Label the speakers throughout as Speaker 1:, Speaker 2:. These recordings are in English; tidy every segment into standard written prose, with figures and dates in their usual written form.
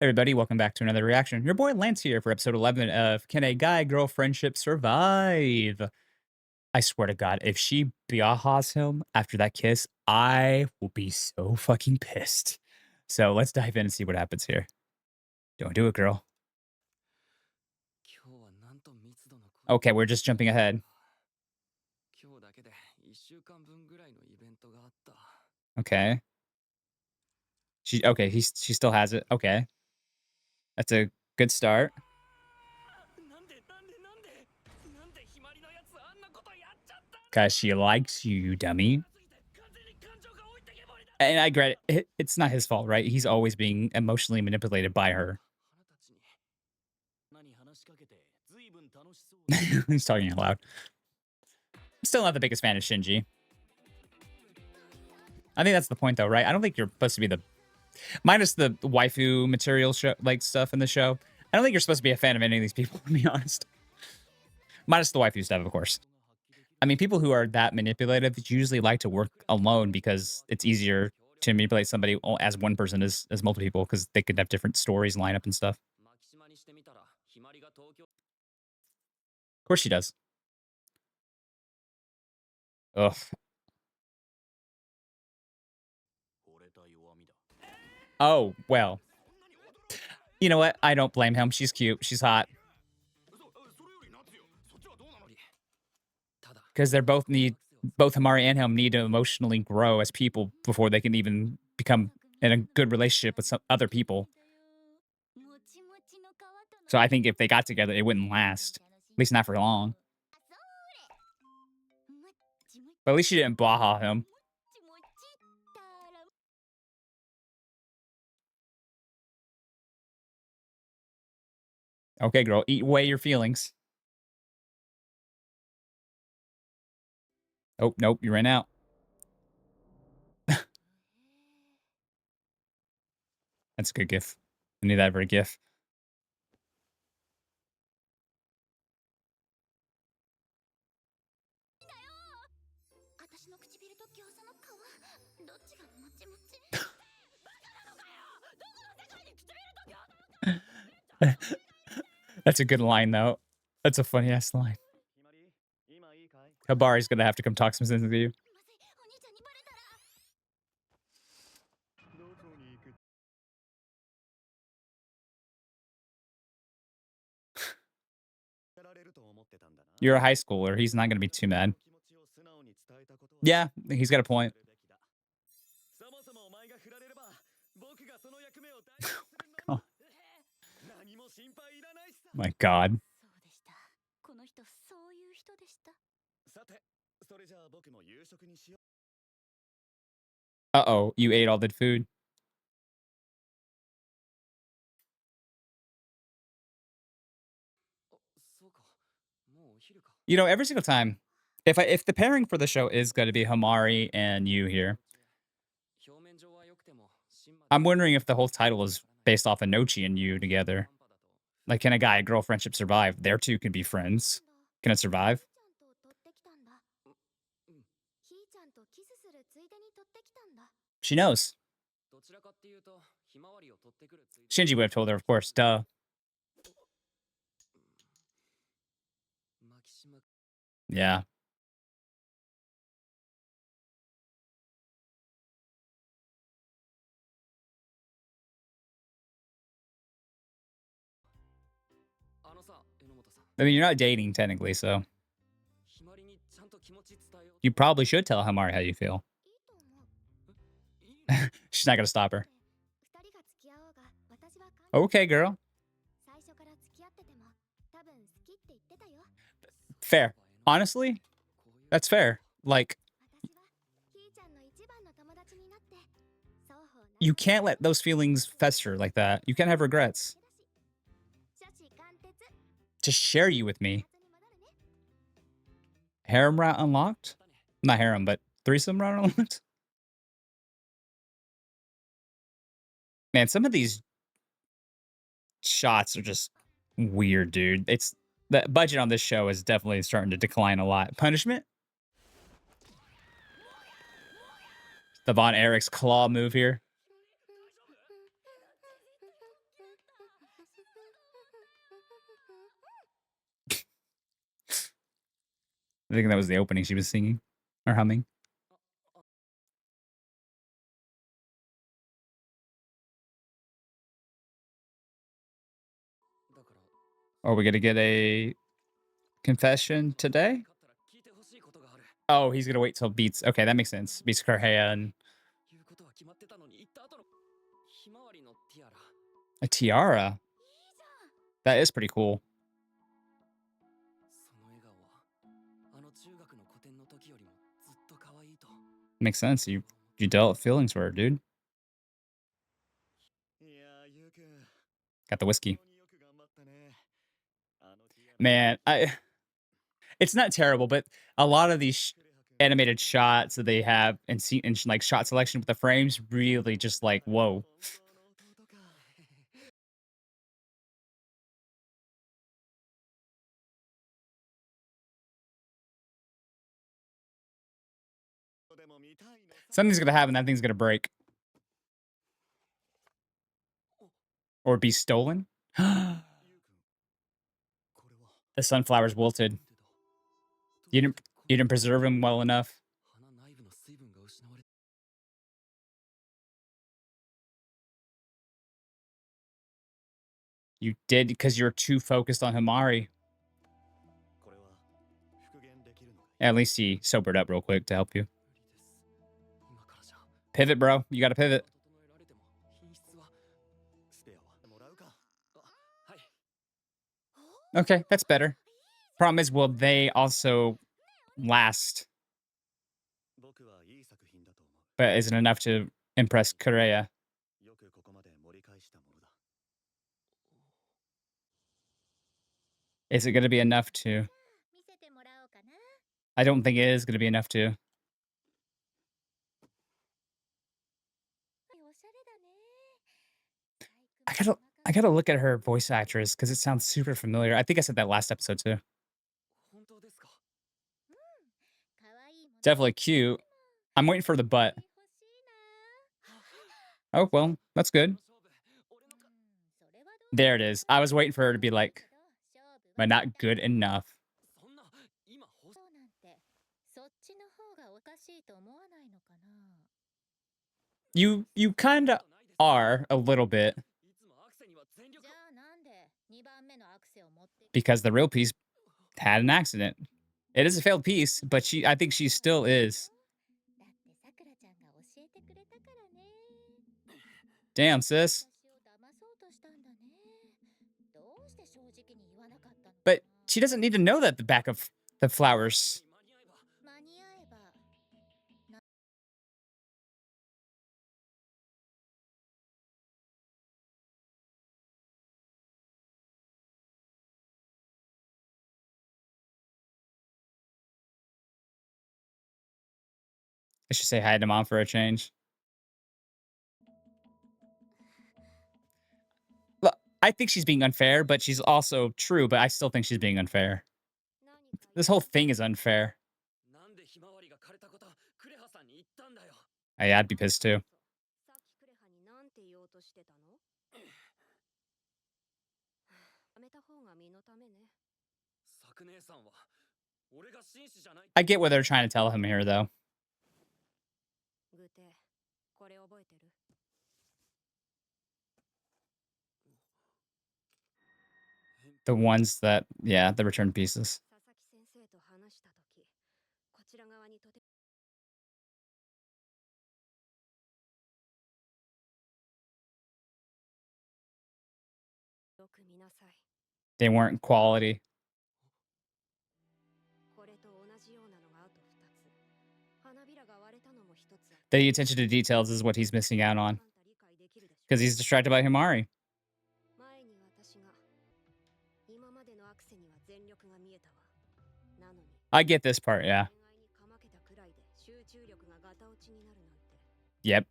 Speaker 1: Hey everybody, welcome back to another reaction. Your boy Lance here for episode 11 of Can a Guy-Girl Friendship Survive? I swear to God, if she Biahas him after that kiss, I will be so fucking pissed. So let's dive in and see what happens here. Don't do it, girl. Okay, we're just jumping ahead. Okay. She still has it. Okay. That's a good start. Cause she likes you, you dummy. And I get it. It's not his fault, right? He's always being emotionally manipulated by her. He's talking out loud. I'm still not the biggest fan of Shinji. I think that's the point, though, right? I don't think you're supposed to be the minus the waifu material show, like stuff in the show. I don't think you're supposed to be a fan of any of these people, to be honest. Minus the waifu stuff, of course. I mean, people who are that manipulative usually like to work alone because it's easier to manipulate somebody as one person as multiple people because they could have different stories line up and stuff. Of course she does. Ugh. Oh, well. You know what? I don't blame him. She's cute. She's hot. Because both Hamari and him need to emotionally grow as people before they can even become in a good relationship with some other people. So I think if they got together, it wouldn't last. At least not for long. But at least she didn't baha him. Okay, girl, eat away your feelings. Oh, nope, you ran out. That's a good gif. I need that every gif. That's a good line, though. That's a funny ass line. Habari's gonna have to come talk some sense with you. You're a high schooler. He's not gonna be too mad. Yeah, he's got a point. Oh. My God. Uh-oh, you ate all the food. You know, every single time, if the pairing for the show is gonna be Hamari and you here, I'm wondering if the whole title is based off of Nochi and you together. Like, can a guy-girl friendship survive? Their two can be friends. Can it survive? She knows. Shinji would have told her, of course. Duh. Yeah. I mean, you're not dating technically, so you probably should tell Hamari how you feel. She's not gonna stop her. Okay, girl. Fair. Honestly, that's fair. Like, you can't let those feelings fester like that. You can't have regrets. To share you with me. Harem route unlocked? Not harem, but threesome route unlocked? Man, some of these shots are just weird, dude. It's the budget on this show is definitely starting to decline a lot. Punishment? The Von Erich's claw move here. I think that was the opening she was singing or humming. Are we gonna get a confession today? Oh, he's gonna wait till beats. Okay, that makes sense. Beats Corhea and a tiara. That is pretty cool. Makes sense. You develop feelings for her, dude. Got the whiskey. Man, it's not terrible, but a lot of these animated shots that they have and see and like shot selection with the frames really just like whoa. Something's gonna happen. That thing's gonna break or be stolen. The sunflower's wilted. You didn't preserve him well enough. You did because you're too focused on Himari. At least he sobered up real quick to help you. Pivot, bro. You got to pivot. Okay, that's better. Problem is, will they also last? But is it enough to impress Korea? Is it going to be enough to? I don't think it is going to be enough to. I gotta look at her voice actress because it sounds super familiar. I think I said that last episode too. Definitely cute. I'm waiting for the butt. Oh well, that's good. There it is. I was waiting for her to be like, but not good enough. You kind of are a little bit because the real piece had an accident. It is a failed piece, but I think she still is. Damn, sis. But she doesn't need to know that the back of the flowers. I should say hi to mom for a change. Look, I think she's being unfair, but she's also true, but I still think she's being unfair. This whole thing is unfair. I'd be pissed too. I get what they're trying to tell him here, though. The ones that, yeah, the return pieces. They weren't quality. The attention to details is what he's missing out on because he's distracted by Himari. I get this part, yeah. Yep.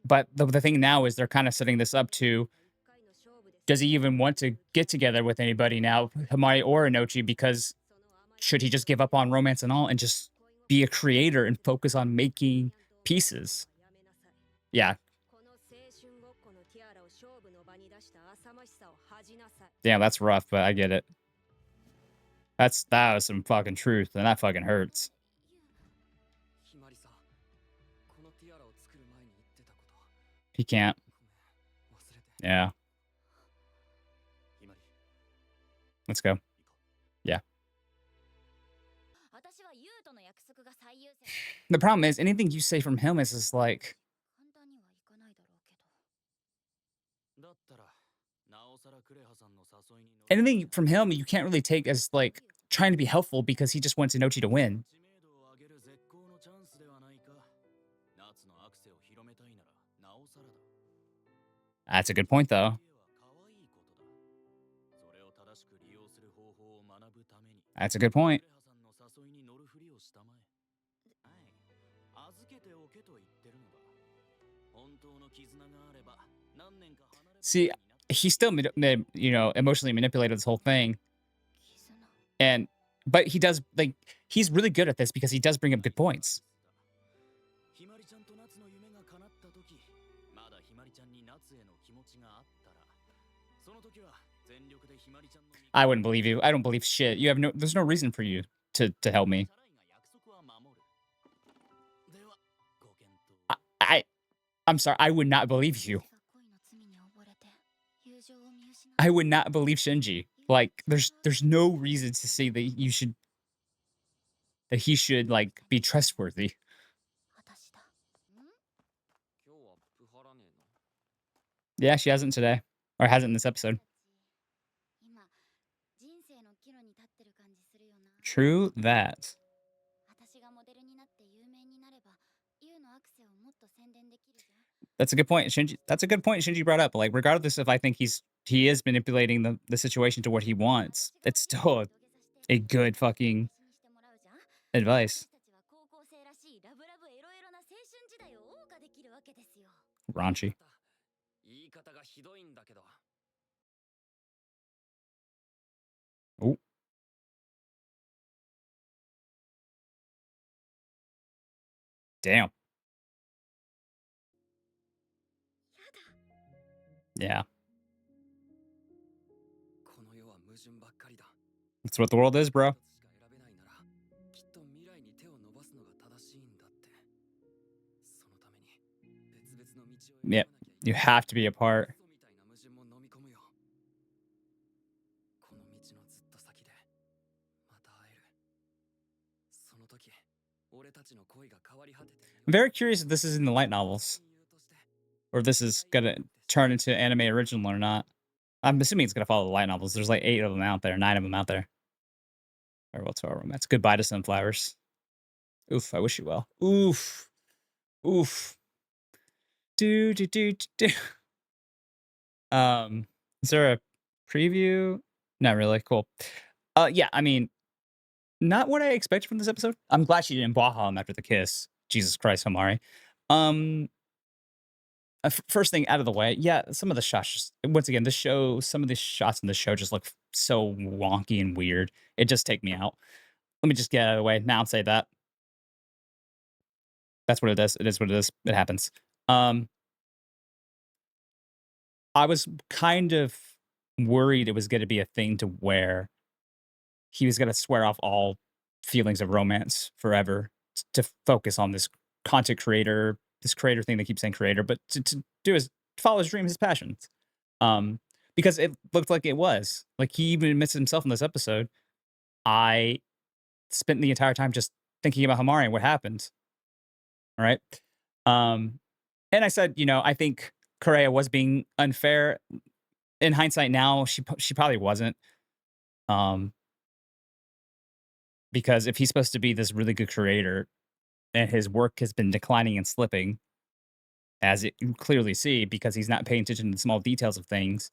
Speaker 1: But the thing now is they're kind of setting this up to does he even want to get together with anybody now, Himari or Inochi? Because should he just give up on romance and all and just be a creator and focus on making pieces? Yeah. Damn, that's rough, but I get it. That was some fucking truth, and that fucking hurts.
Speaker 2: ひまりさ、このティアラを作る前に言ってたこと。
Speaker 1: He can't.
Speaker 2: ごめん、忘れて。
Speaker 1: Yeah.
Speaker 2: ひまり、
Speaker 1: Let's go.
Speaker 2: 行こう。
Speaker 1: Yeah.
Speaker 3: 私はユウとの約束が最優先。
Speaker 1: The problem is anything you say from him is just like
Speaker 3: 簡単にはいかないだろうけど。
Speaker 2: だったら、なおさらクレハさんの誘いに乗る。
Speaker 1: anything from him you can't really take as like trying to be helpful because he just wants Inochi to win.
Speaker 2: 知名度を上げる絶好のチャンスではないか。夏のアクセを広めたいなら、なおさらだ。
Speaker 1: That's a good point though.
Speaker 2: 可愛いことだ。それを正しく利用する方法を学ぶために。
Speaker 1: That's a good point.
Speaker 2: クレハさんの誘いに乗るふりをしたまえ。はい。預けておけと言ってるのだ。本当の絆があれば、何年か離れば。
Speaker 1: See, he's still you know, emotionally manipulated this whole thing,
Speaker 3: 絆。
Speaker 1: and but he does like he's really good at this because he does bring up good points.
Speaker 2: ひまりちゃんと夏の夢が叶った時、まだひまりちゃんに夏への気持ちがあったら、その時は全力でひまりちゃんの味方。
Speaker 1: I wouldn't believe you. I don't believe shit. You have no there's no reason for you to help me.
Speaker 2: サライが約束は守る。では、ご検討。
Speaker 1: I'm sorry, I would not believe you.
Speaker 3: 恋の罪に溺れて友情を見失う。
Speaker 1: I would not believe Shinji. Like there's no reason to say that he should like be trustworthy.
Speaker 3: 私だ。
Speaker 2: 今日はプハらねえの。
Speaker 1: Yeah, she hasn't today. Or hasn't in this episode.
Speaker 3: 今、人生の岐路に立ってる感じするよな。
Speaker 1: True that.
Speaker 3: 私がモデルになって有名になれば、ユウのアクセをもっと宣伝できるじゃん。
Speaker 1: That's a good point. That's a good point Shinji brought up. Like, regardless if I think he is manipulating the situation to what he wants, it's still a good fucking advice.
Speaker 3: 私たちは高校生らしいラブラブエロエロな青春時代を謳歌できるわけですよ。
Speaker 1: Raunchy.
Speaker 2: 言い方がひどいんだけど。
Speaker 1: Oh. Damn. Yeah.
Speaker 2: この世は矛盾ばっかりだ。
Speaker 1: That's what the world is, bro.
Speaker 2: 一つしか選べないなら、きっと未来に手を伸ばすのが正しいんだって。そのために別々の道を選ばなきゃいけない。
Speaker 1: You have to be apart.
Speaker 2: クソみたいな矛盾も飲み込むよ。この道のずっと先でまた会える。その時、俺たちの恋が変わり果てているよ。
Speaker 1: I'm very curious if this is in the light novels
Speaker 2: 親友として
Speaker 1: or if this is gonna turn into anime original or not. I'm assuming it's gonna follow the light novels. There's like 8 of them out there, 9 of them out there. Farewell to our romance. Goodbye to sunflowers. Oof, I wish you well. Oof. Oof. Do do do do do. Is there a preview? Not really. Cool. Yeah, I mean, not what I expected from this episode. I'm glad she didn't baha him after the kiss. Jesus Christ, Hamari. First thing out of the way, yeah, some of the shots just once again, some of the shots in the show just look so wonky and weird. It just take me out. Let me just get out of the way now and say that. That's what it is. It is what it is. It happens. I was kind of worried it was going to be a thing to where he was going to swear off all feelings of romance forever to focus on this content creator, this creator thing. They keep saying creator, but to do his follow his dream, his passions. Because it looked like it was. Like he even admits himself in this episode. I spent the entire time just thinking about Hamari and what happened. All right. And I said, you know, I think Correa was being unfair. In hindsight now, she probably wasn't. Because if he's supposed to be this really good creator and his work has been declining and slipping, as you clearly see, because he's not paying attention to the small details of things,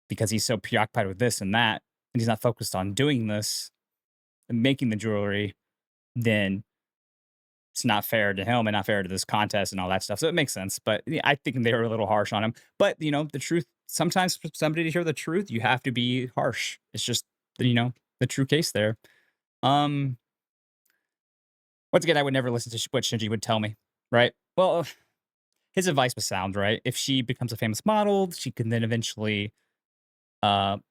Speaker 1: because he's so preoccupied with this and that, and he's not focused on doing this and making the jewelry, then it's not fair to him and not fair to this contest and all that stuff. So it makes sense. But yeah, I think they were a little harsh on him. But, you know, the truth, sometimes for somebody to hear the truth, you have to be harsh. It's just, you know, the true case there. Once again, I would never listen to what Shinji would tell me, right? Well, his advice was sound, right? If she becomes a famous model, she can then eventually help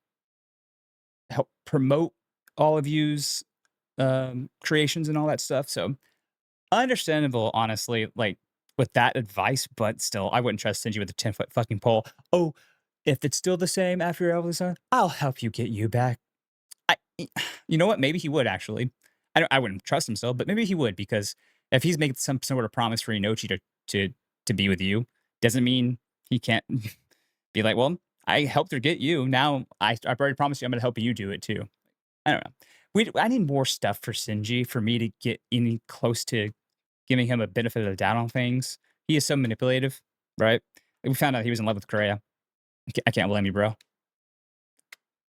Speaker 1: promote all of you's creations and all that stuff. So understandable, honestly, like with that advice, but still, I wouldn't trust Shinji with a 10-foot fucking pole. Oh, if it's still the same after your evolution, I'll help you get you back. I, you know what? Maybe he would actually. I wouldn't trust him still, but maybe he would because if he's making some sort of promise for Inochi to be with you, doesn't mean he can't be like, well, I helped her get you. Now I've already promised you I'm going to help you do it too. I don't know. I need more stuff for Shinji for me to get any close to giving him a benefit of the doubt on things. He is so manipulative, right? Like, we found out he was in love with Correa. I can't blame you, bro.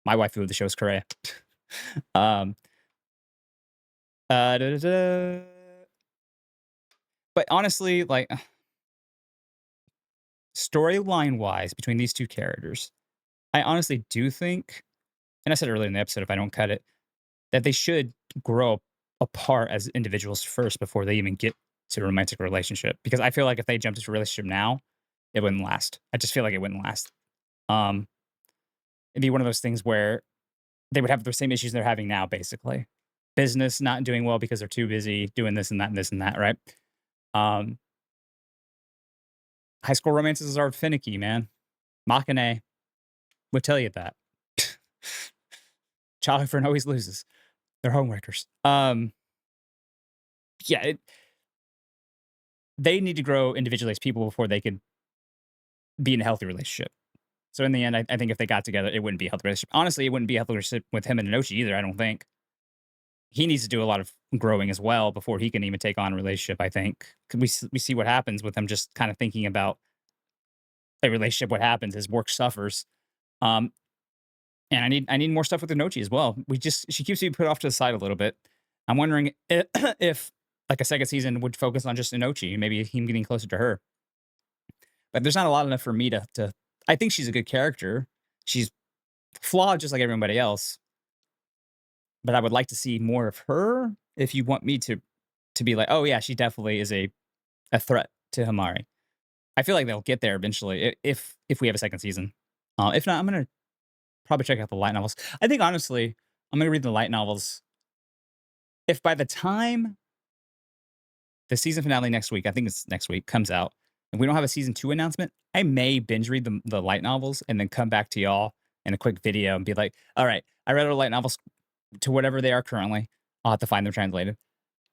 Speaker 1: My waifu of the show is Correa. um, da, da, da. But honestly, like storyline wise, between these two characters, I honestly do think, and I said earlier in the episode, if I don't cut it, that they should grow apart as individuals first before they even get to a romantic relationship. Because I feel like if they jumped into a relationship now, it wouldn't last. I just feel like it wouldn't last. It'd be one of those things where they would have the same issues they're having now, basically. Business not doing well because they're too busy doing this and that and this and that, right? High school romances are finicky, man. Machine would tell you that. Childhood friend always loses. They're homewreckers. Yeah, they need to grow individually as people before they could be in a healthy relationship. So in the end, I think if they got together, it wouldn't be a healthy relationship. Honestly, it wouldn't be a healthy relationship with him and Inochi either, I don't think. He needs to do a lot of growing as well before he can even take on a relationship, I think. 'Cause we see what happens with him just kind of thinking about a relationship, what happens, his work suffers. And I need more stuff with Inochi as well. She keeps being put off to the side a little bit. I'm wondering if like a second season would focus on just Inochi, maybe him getting closer to her. But there's not a lot enough for me to I think she's a good character. She's flawed just like everybody else. But I would like to see more of her if you want me to be like, oh yeah, she definitely is a threat to Himari. I feel like they'll get there eventually if we have a second season. If not, I'm gonna probably check out the light novels. I think honestly, I'm gonna read the light novels. If by the time the season finale next week, I think it's next week, comes out, and we don't have a season 2 announcement, I may binge read the light novels and then come back to y'all in a quick video and be like, all right, I read our light novels to whatever they are currently. I'll have to find them translated.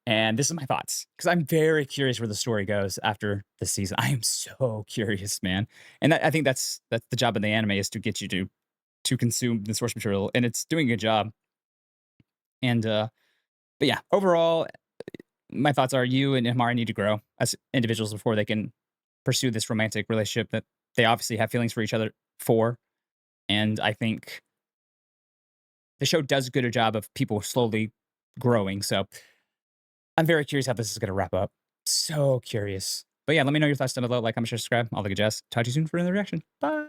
Speaker 1: And this is my thoughts, because I'm very curious where the story goes after the season. I am so curious, man. And I think that's the job of the anime, is to get you to consume the source material, and it's doing a good job. And but yeah, overall, my thoughts are you and Himari need to grow as individuals before they can pursue this romantic relationship that they obviously have feelings for each other for. And I think the show does a good job of people slowly growing. So I'm very curious how this is going to wrap up. So curious. But yeah, let me know your thoughts down below. Like, comment, share, subscribe. All the good jazz. Talk to you soon for another reaction. Bye.